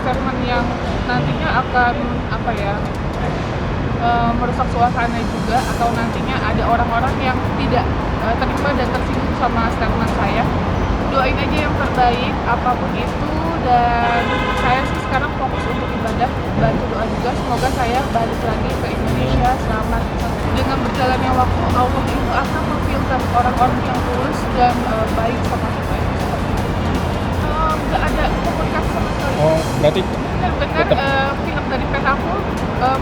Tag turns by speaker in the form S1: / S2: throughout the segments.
S1: statement yang nantinya akan merusak suasana juga, atau nantinya ada orang-orang yang tidak terima dan tersinggung sama statement saya. Doain aja yang terbaik apapun itu, dan saya sih sekarang fokus untuk ibadah, bantu doa juga semoga saya balik lagi ke Indonesia selamat. Dengan berjalannya waktu, Allah itu akan memfilter orang-orang yang tulus dan baik sama kita. Nggak ada komunikasi sama sekali.
S2: Oh, berarti
S1: Benar-benar pihak dari Penhaful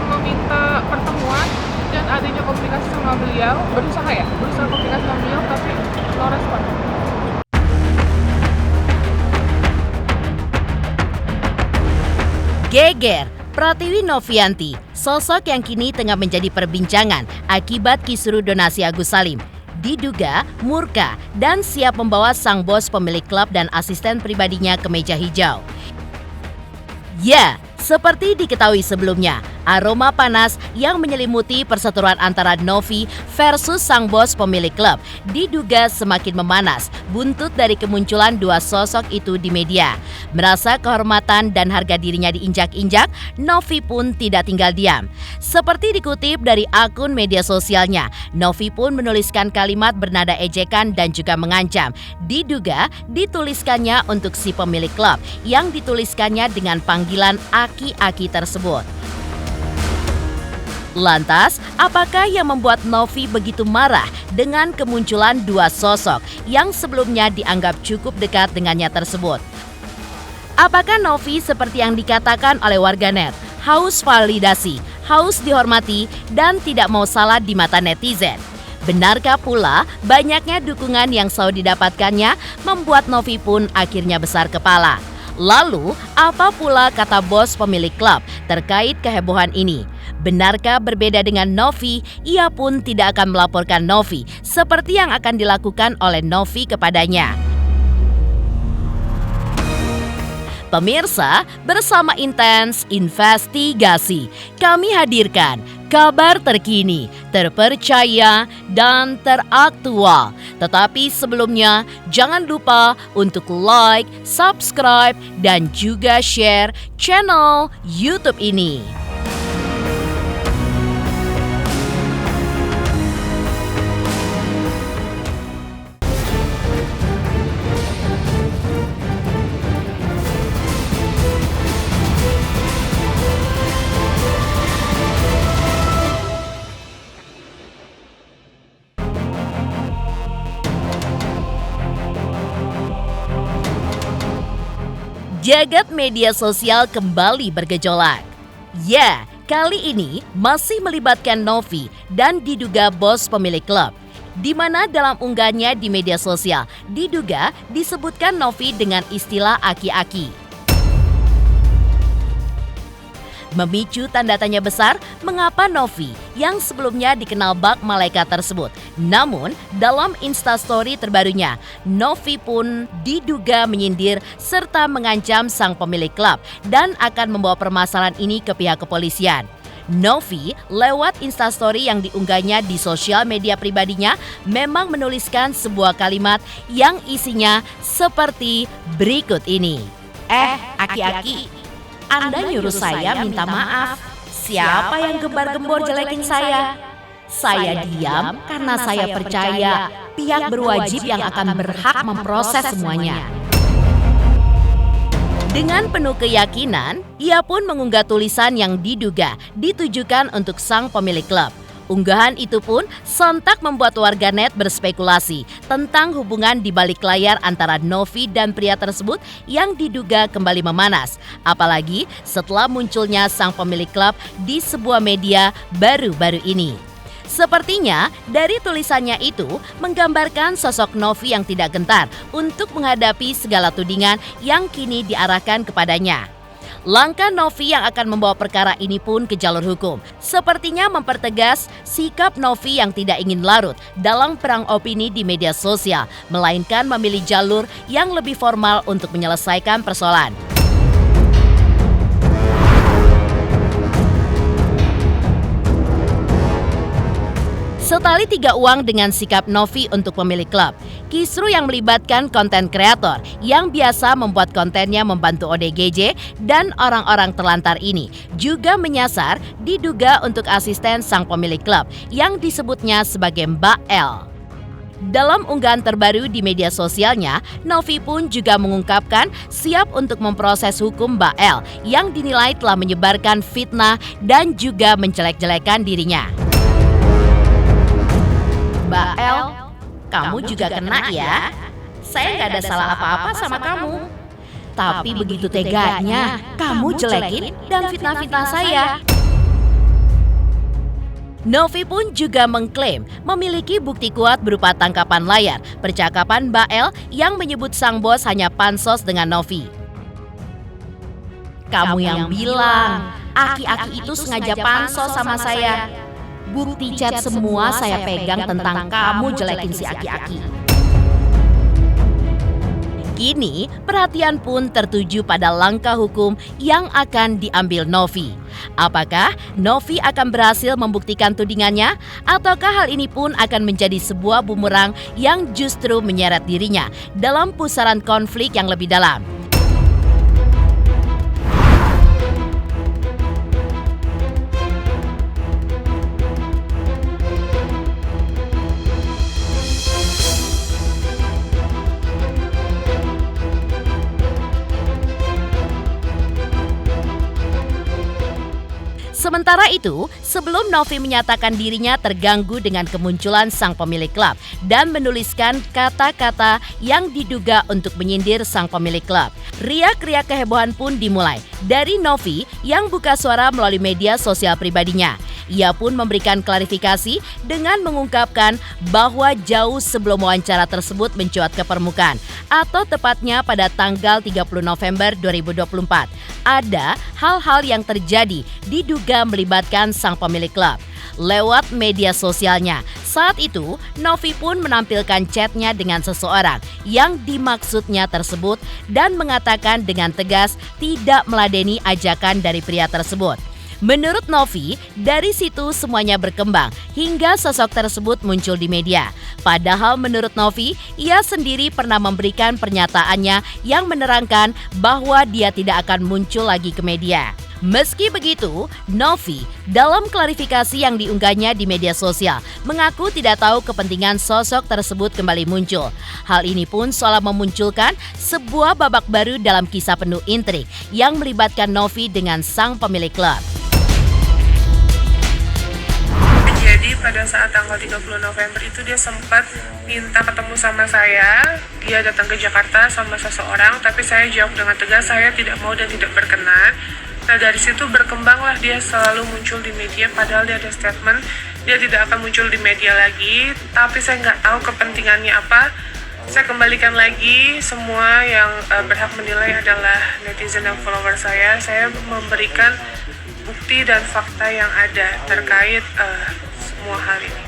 S1: meminta pertemuan dan adanya komunikasi sama beliau, berusaha komunikasi sama beliau, tapi no respon.
S3: Geger, Pratiwi Novianti, sosok yang kini tengah menjadi perbincangan akibat kisruh donasi Agus Salim. Diduga murka dan siap membawa sang bos pemilik klub dan asisten pribadinya ke meja hijau. Ya, seperti diketahui sebelumnya, aroma panas yang menyelimuti perseteruan antara Novi versus sang bos pemilik klub diduga semakin memanas buntut dari kemunculan dua sosok itu di media. Merasa kehormatan dan harga dirinya diinjak-injak, Novi pun tidak tinggal diam. Seperti dikutip dari akun media sosialnya, Novi pun menuliskan kalimat bernada ejekan dan juga mengancam. Diduga dituliskannya untuk si pemilik klub yang dituliskannya dengan panggilan aki-aki tersebut. Lantas, apakah yang membuat Novi begitu marah dengan kemunculan dua sosok yang sebelumnya dianggap cukup dekat dengannya tersebut? Apakah Novi seperti yang dikatakan oleh warganet, haus validasi, haus dihormati, dan tidak mau salah di mata netizen? Benarkah pula banyaknya dukungan yang selalu didapatkannya membuat Novi pun akhirnya besar kepala? Lalu, apa pula kata bos pemilik klub terkait kehebohan ini? Benarkah berbeda dengan Novi, ia pun tidak akan melaporkan Novi seperti yang akan dilakukan oleh Novi kepadanya? Pemirsa, bersama Intens Investigasi, kami hadirkan kabar terkini, terpercaya, dan teraktual. Tetapi sebelumnya, jangan lupa untuk like, subscribe, dan juga share channel YouTube ini. Jagat media sosial kembali bergejolak. Ya, kali ini masih melibatkan Novi dan diduga bos pemilik klub. Di mana dalam unggahannya di media sosial diduga disebutkan Novi dengan istilah aki-aki. Memicu tanda tanya besar mengapa Novi yang sebelumnya dikenal bak malaikat tersebut. Namun dalam instastory terbarunya, Novi pun diduga menyindir serta mengancam sang pemilik klub dan akan membawa permasalahan ini ke pihak kepolisian. Novi lewat instastory yang diunggahnya di sosial media pribadinya memang menuliskan sebuah kalimat yang isinya seperti berikut ini. Aki-aki, Anda nyuruh saya minta maaf. Siapa yang gembar-gembor jelekin saya? Saya diam karena saya percaya pihak berwajib yang akan berhak memproses semuanya. Dengan penuh keyakinan, ia pun mengunggah tulisan yang diduga ditujukan untuk sang pemilik klub. Unggahan itu pun sontak membuat warganet berspekulasi tentang hubungan di balik layar antara Novi dan pria tersebut yang diduga kembali memanas. Apalagi setelah munculnya sang pemilik klub di sebuah media baru-baru ini. Sepertinya dari tulisannya itu menggambarkan sosok Novi yang tidak gentar untuk menghadapi segala tudingan yang kini diarahkan kepadanya. Langkah Novi yang akan membawa perkara ini pun ke jalur hukum. Sepertinya mempertegas sikap Novi yang tidak ingin larut dalam perang opini di media sosial, melainkan memilih jalur yang lebih formal untuk menyelesaikan persoalan. Setali tiga uang dengan sikap Novi untuk pemilik klub, kisru yang melibatkan konten kreator yang biasa membuat kontennya membantu ODGJ dan orang-orang terlantar ini juga menyasar diduga untuk asisten sang pemilik klub yang disebutnya sebagai Mbak L. Dalam unggahan terbaru di media sosialnya, Novi pun juga mengungkapkan siap untuk memproses hukum Mbak L yang dinilai telah menyebarkan fitnah dan juga menjelek-jelekan dirinya. Mbak L, kamu juga kena ya? Saya nggak ada salah apa-apa sama kamu. Tapi begitu teganya, kamu jelekin dan fitnah-fitnah saya. Novi pun juga mengklaim memiliki bukti kuat berupa tangkapan layar percakapan Mbak L yang menyebut sang bos hanya pansos dengan Novi. Kamu yang bilang, aki-aki itu sengaja pansos sama saya. Bukti chat semua saya pegang tentang kamu jelekin si aki-aki. Kini, perhatian pun tertuju pada langkah hukum yang akan diambil Novi. Apakah Novi akan berhasil membuktikan tudingannya? Ataukah hal ini pun akan menjadi sebuah bumerang yang justru menyeret dirinya dalam pusaran konflik yang lebih dalam? Sementara itu, sebelum Novi menyatakan dirinya terganggu dengan kemunculan sang pemilik klub dan menuliskan kata-kata yang diduga untuk menyindir sang pemilik klub, riak-riak kehebohan pun dimulai dari Novi yang buka suara melalui media sosial pribadinya. Ia pun memberikan klarifikasi dengan mengungkapkan bahwa jauh sebelum wawancara tersebut mencuat ke permukaan, atau tepatnya pada tanggal 30 November 2024, ada hal-hal yang terjadi diduga melibatkan sang pemilik klub. Lewat media sosialnya, saat itu Novi pun menampilkan chatnya dengan seseorang yang dimaksudnya tersebut dan mengatakan dengan tegas tidak meladeni ajakan dari pria tersebut. Menurut Novi, dari situ semuanya berkembang hingga sosok tersebut muncul di media. Padahal menurut Novi, ia sendiri pernah memberikan pernyataannya yang menerangkan bahwa dia tidak akan muncul lagi ke media. Meski begitu, Novi dalam klarifikasi yang diunggahnya di media sosial mengaku tidak tahu kepentingan sosok tersebut kembali muncul. Hal ini pun seolah memunculkan sebuah babak baru dalam kisah penuh intrik yang melibatkan Novi dengan sang pemilik klub.
S1: Jadi pada saat tanggal 30 November itu dia sempat minta ketemu sama saya. Dia datang ke Jakarta sama seseorang, tapi saya jawab dengan tegas saya tidak mau dan tidak berkenan. Nah dari situ berkembanglah dia selalu muncul di media, padahal dia ada statement dia tidak akan muncul di media lagi. Tapi saya nggak tahu kepentingannya apa. Saya kembalikan lagi, semua yang berhak menilai adalah netizen dan follower saya. Saya memberikan bukti dan fakta yang ada terkait semua hal ini.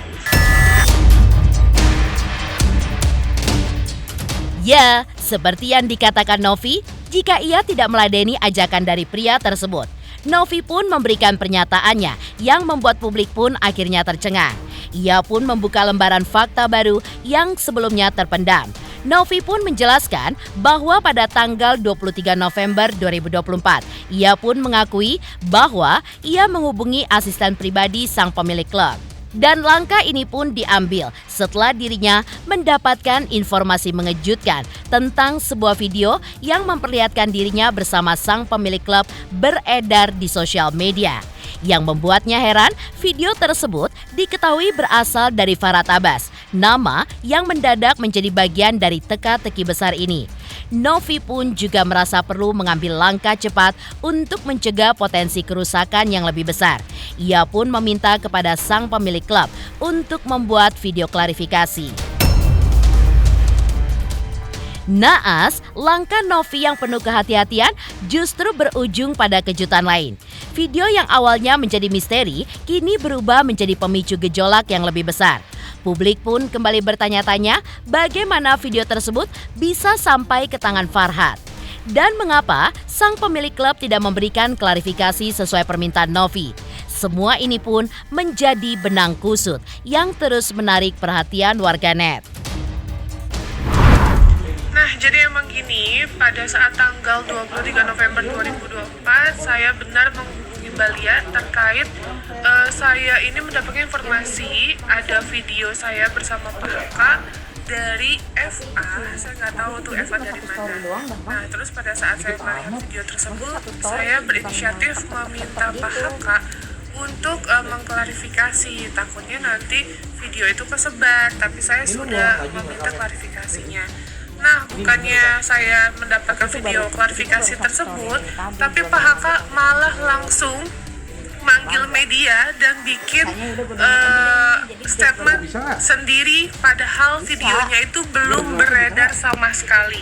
S3: Ya, seperti yang dikatakan Novi, jika ia tidak meladeni ajakan dari pria tersebut. Novi pun memberikan pernyataannya yang membuat publik pun akhirnya tercengang. Ia pun membuka lembaran fakta baru yang sebelumnya terpendam. Novi pun menjelaskan bahwa pada tanggal 23 November 2024, ia pun mengakui bahwa ia menghubungi asisten pribadi sang pemilik klub. Dan langkah ini pun diambil setelah dirinya mendapatkan informasi mengejutkan tentang sebuah video yang memperlihatkan dirinya bersama sang pemilik klub beredar di sosial media. Yang membuatnya heran, video tersebut diketahui berasal dari Farhad Abbas, nama yang mendadak menjadi bagian dari teka-teki besar ini. Novi pun juga merasa perlu mengambil langkah cepat untuk mencegah potensi kerusakan yang lebih besar. Ia pun meminta kepada sang pemilik klub untuk membuat video klarifikasi. Naas, langkah Novi yang penuh kehati-hatian justru berujung pada kejutan lain. Video yang awalnya menjadi misteri, kini berubah menjadi pemicu gejolak yang lebih besar. Publik pun kembali bertanya-tanya bagaimana video tersebut bisa sampai ke tangan Farhad. Dan mengapa sang pemilik klub tidak memberikan klarifikasi sesuai permintaan Novi. Semua ini pun menjadi benang kusut yang terus menarik perhatian warganet.
S1: Nah, jadi emang gini, pada saat tanggal 23 November 2024, saya benar menghubungi Mbak Lia terkait saya ini mendapatkan informasi ada video saya bersama Pak Haka dari FA, saya nggak tahu tuh FA dari mana. Nah, terus pada saat saya melihat video tersebut, saya berinisiatif meminta Pak Haka untuk mengklarifikasi. Takutnya nanti video itu kesebar, tapi saya sudah meminta klarifikasinya. Nah, bukannya saya mendapatkan video klarifikasi tersebut, tapi Pak Haka malah langsung manggil media dan bikin statement sendiri, padahal videonya itu belum beredar sama sekali.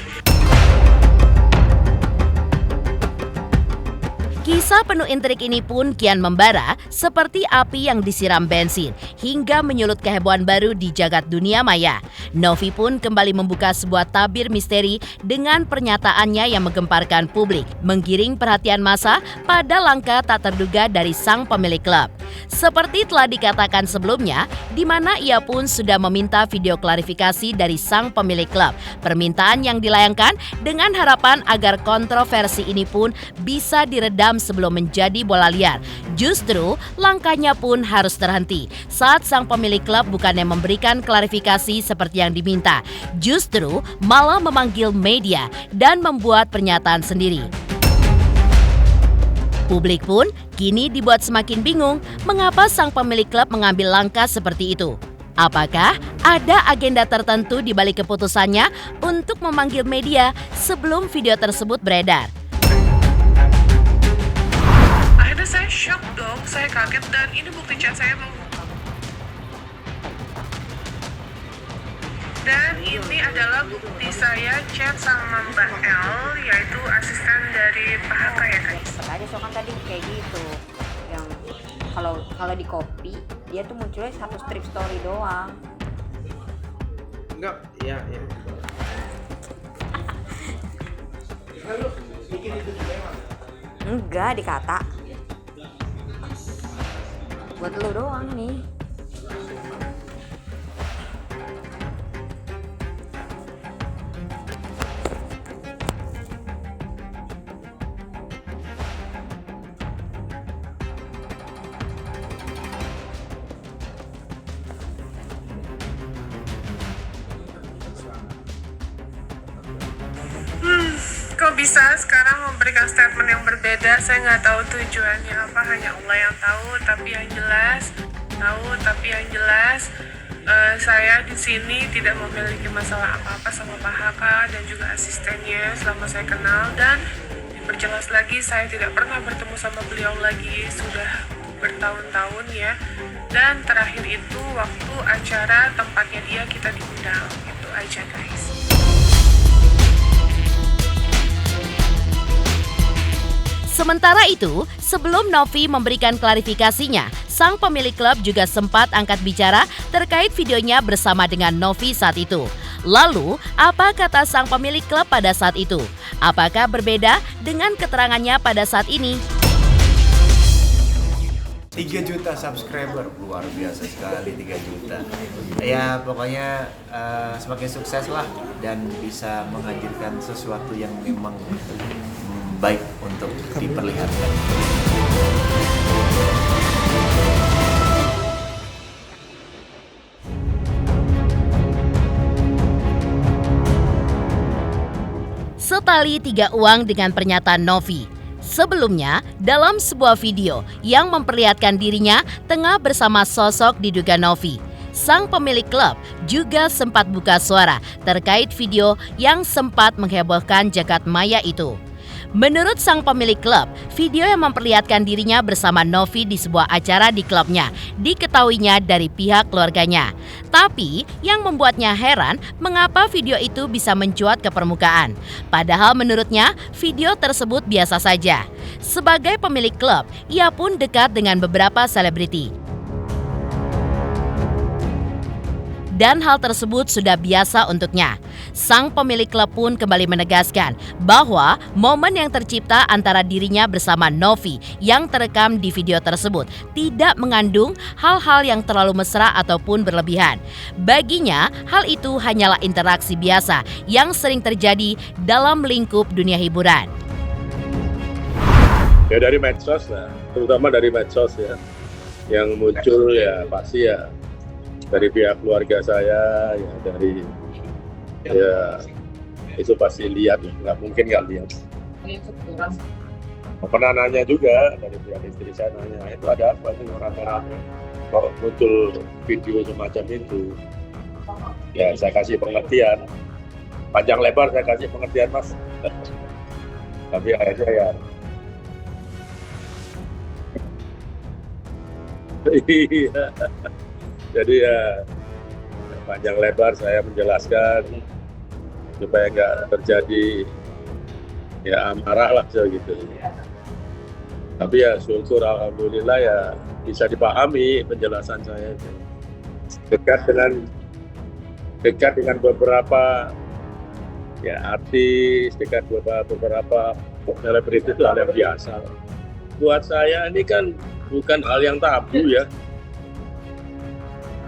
S3: Kisah penuh intrik ini pun kian membara seperti api yang disiram bensin hingga menyulut kehebohan baru di jagat dunia maya. Novi pun kembali membuka sebuah tabir misteri dengan pernyataannya yang menggemparkan publik, menggiring perhatian massa pada langkah tak terduga dari sang pemilik klub. Seperti telah dikatakan sebelumnya, di mana ia pun sudah meminta video klarifikasi dari sang pemilik klub. Permintaan yang dilayangkan dengan harapan agar kontroversi ini pun bisa diredam sebelum menjadi bola liar. Justru langkahnya pun harus terhenti saat sang pemilik klub bukannya memberikan klarifikasi seperti yang diminta, justru malah memanggil media dan membuat pernyataan sendiri. Publik pun kini dibuat semakin bingung mengapa sang pemilik klub mengambil langkah seperti itu. Apakah ada agenda tertentu di balik keputusannya untuk memanggil media sebelum video tersebut beredar?
S1: Akhirnya saya shock dong, saya kaget, dan ini bukti chat saya dan ini adalah bukti saya chat sama Mbak L, yaitu asisten dari Pak Haka ya guys.
S2: Aja so kan tadi kayak gitu, yang kalau di copy dia tuh munculnya satu strip story doang.
S4: Enggak, ya. Lalu bikin itu juga emang?
S2: Enggak, dikata buat lu doang nih.
S1: Kok bisa sekarang memberikan statement yang berbeda? Saya nggak tahu tujuannya apa, hanya Allah yang tahu. Tapi yang jelas, saya di sini tidak memiliki masalah apa-apa sama Pak Haka dan juga asistennya selama saya kenal. Dan diperjelas lagi, saya tidak pernah bertemu sama beliau lagi, sudah bertahun-tahun ya. Dan terakhir itu waktu acara tempatnya dia kita diundang. Itu aja guys.
S3: Sementara itu, sebelum Novi memberikan klarifikasinya, sang pemilik klub juga sempat angkat bicara terkait videonya bersama dengan Novi saat itu. Lalu, apa kata sang pemilik klub pada saat itu? Apakah berbeda dengan keterangannya pada saat ini?
S4: 3 juta subscriber, luar biasa sekali 3 juta. Ya pokoknya semakin sukses lah dan bisa menghadirkan sesuatu yang memang baik untuk diperlihatkan.
S3: Setali 3 uang dengan pernyataan Novi. Sebelumnya, dalam sebuah video yang memperlihatkan dirinya tengah bersama sosok diduga Novi, sang pemilik klub juga sempat buka suara terkait video yang sempat menghebohkan jagat maya itu. Menurut sang pemilik klub, video yang memperlihatkan dirinya bersama Novi di sebuah acara di klubnya diketahuinya dari pihak keluarganya. Tapi yang membuatnya heran mengapa video itu bisa mencuat ke permukaan. Padahal menurutnya video tersebut biasa saja. Sebagai pemilik klub, ia pun dekat dengan beberapa selebriti. Dan hal tersebut sudah biasa untuknya. Sang pemilik klub pun kembali menegaskan bahwa momen yang tercipta antara dirinya bersama Novi yang terekam di video tersebut tidak mengandung hal-hal yang terlalu mesra ataupun berlebihan. Baginya, hal itu hanyalah interaksi biasa yang sering terjadi dalam lingkup dunia hiburan.
S5: Ya dari medsos lah, terutama dari medsos ya. Yang muncul ya pasti ya dari pihak keluarga saya, ya dari ya itu pasti lihat, nggak mungkin nggak lihat. Pernah nanya juga dari pihak istri saya, nanya itu ada apa sih orang-orang kok muncul video semacam itu. Ya saya kasih pengertian, panjang lebar saya kasih pengertian mas. Tapi akhirnya ya iya. Jadi ya panjang lebar saya menjelaskan supaya nggak terjadi ya amarah lah gitu. Tapi ya syukur alhamdulillah ya bisa dipahami penjelasan saya. Dekat dengan beberapa ya artis, dekat beberapa selebritis itu hal yang biasa. Buat saya ini kan bukan hal yang tabu ya,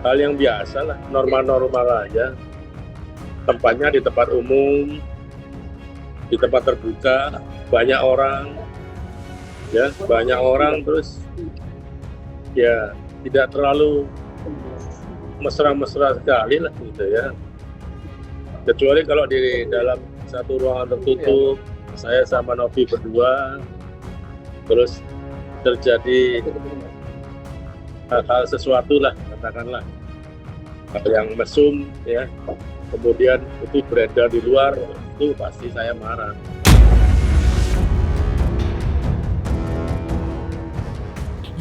S5: hal yang biasa lah, normal-normal aja. Tempatnya di tempat umum, di tempat terbuka, banyak orang, ya banyak orang, terus ya tidak terlalu mesra-mesra sekali lah gitu ya. Kecuali kalau di dalam satu ruangan tertutup, saya sama Novi berdua, terus terjadi hal sesuatu lah, katakanlah hal yang mesum ya, kemudian itu beredar di luar, itu pasti saya marah.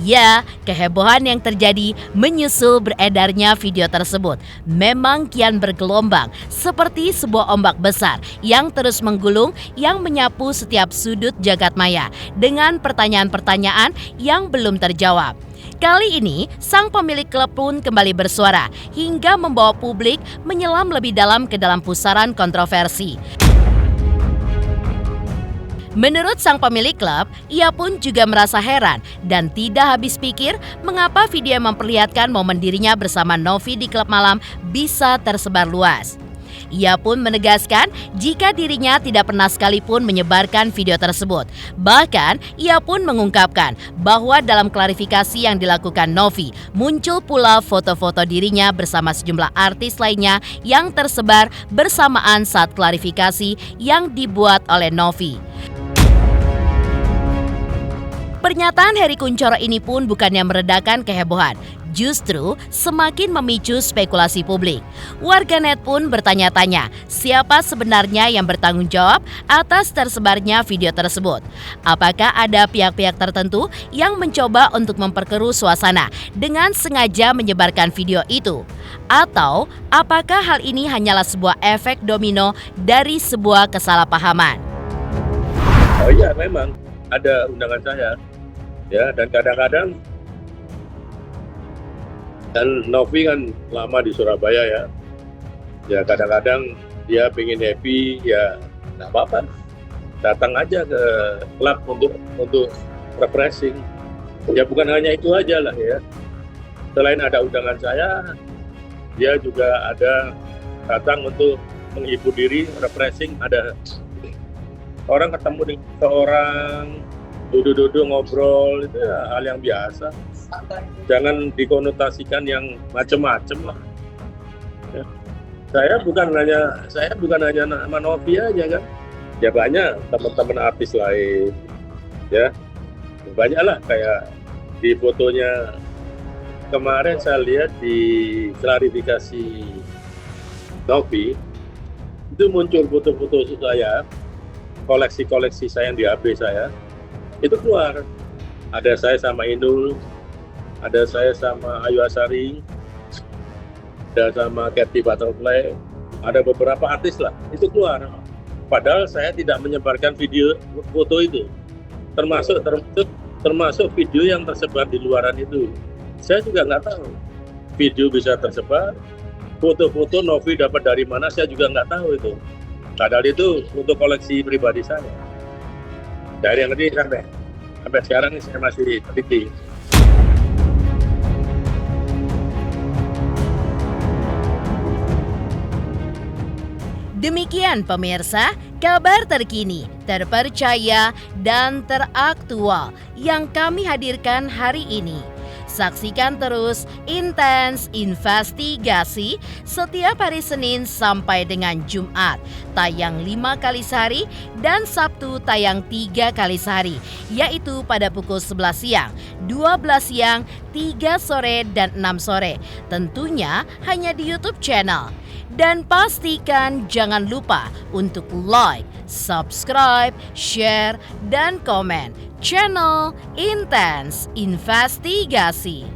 S3: Ya, kehebohan yang terjadi menyusul beredarnya video tersebut memang kian bergelombang seperti sebuah ombak besar yang terus menggulung yang menyapu setiap sudut jagat maya dengan pertanyaan-pertanyaan yang belum terjawab. Kali ini, sang pemilik klub pun kembali bersuara hingga membawa publik menyelam lebih dalam ke dalam pusaran kontroversi. Menurut sang pemilik klub, ia pun juga merasa heran dan tidak habis pikir mengapa video yang memperlihatkan momen dirinya bersama Novi di klub malam bisa tersebar luas. Ia pun menegaskan jika dirinya tidak pernah sekalipun menyebarkan video tersebut. Bahkan, ia pun mengungkapkan bahwa dalam klarifikasi yang dilakukan Novi, muncul pula foto-foto dirinya bersama sejumlah artis lainnya yang tersebar bersamaan saat klarifikasi yang dibuat oleh Novi. Pernyataan Hery Kunchoro ini pun bukannya meredakan kehebohan, justru semakin memicu spekulasi publik. Warganet pun bertanya-tanya, siapa sebenarnya yang bertanggung jawab atas tersebarnya video tersebut? Apakah ada pihak-pihak tertentu yang mencoba untuk memperkeruh suasana dengan sengaja menyebarkan video itu? Atau apakah hal ini hanyalah sebuah efek domino dari sebuah kesalahpahaman?
S5: Oh iya, memang ada undangan saya. Ya, dan kadang-kadang dan Novi kan lama di Surabaya ya. Ya kadang-kadang dia pengen happy, ya nggak apa-apa. Datang aja ke klub untuk refreshing. Ya bukan hanya itu aja lah ya. Selain ada undangan saya, dia juga ada datang untuk menghibur diri, refreshing. Ada orang ketemu dengan seorang, duduk-duduk ngobrol, itu ya hal yang biasa. Jangan dikonotasikan yang macam-macam lah. Ya. Saya bukan hanya nama Novi aja kan. Ya banyak teman-teman artis lain. Ya banyak lah, kayak di fotonya kemarin saya lihat di klarifikasi Novi itu muncul foto-foto saya, koleksi-koleksi saya yang di HP saya. Itu keluar, ada saya sama Inul, ada saya sama Ayu Asari, ada sama Cathy Butterfly, ada beberapa artis lah, itu keluar. Padahal saya tidak menyebarkan video foto itu, termasuk video yang tersebar di luaran itu. Saya juga nggak tahu video bisa tersebar, foto-foto Novi dapat dari mana saya juga nggak tahu itu. Padahal itu untuk koleksi pribadi saya. Dari yang tadi sampai sekarang ini saya masih teliti.
S3: Demikian pemirsa, kabar terkini, terpercaya, dan teraktual yang kami hadirkan hari ini. Saksikan terus Intens Investigasi setiap hari Senin sampai dengan Jumat, tayang 5 kali sehari dan Sabtu tayang 3 kali sehari, yaitu pada pukul 11 siang, 12 siang, 3 sore, dan 6 sore. Tentunya hanya di YouTube channel. Dan pastikan jangan lupa untuk like, subscribe, share, dan komen channel Intens Investigasi.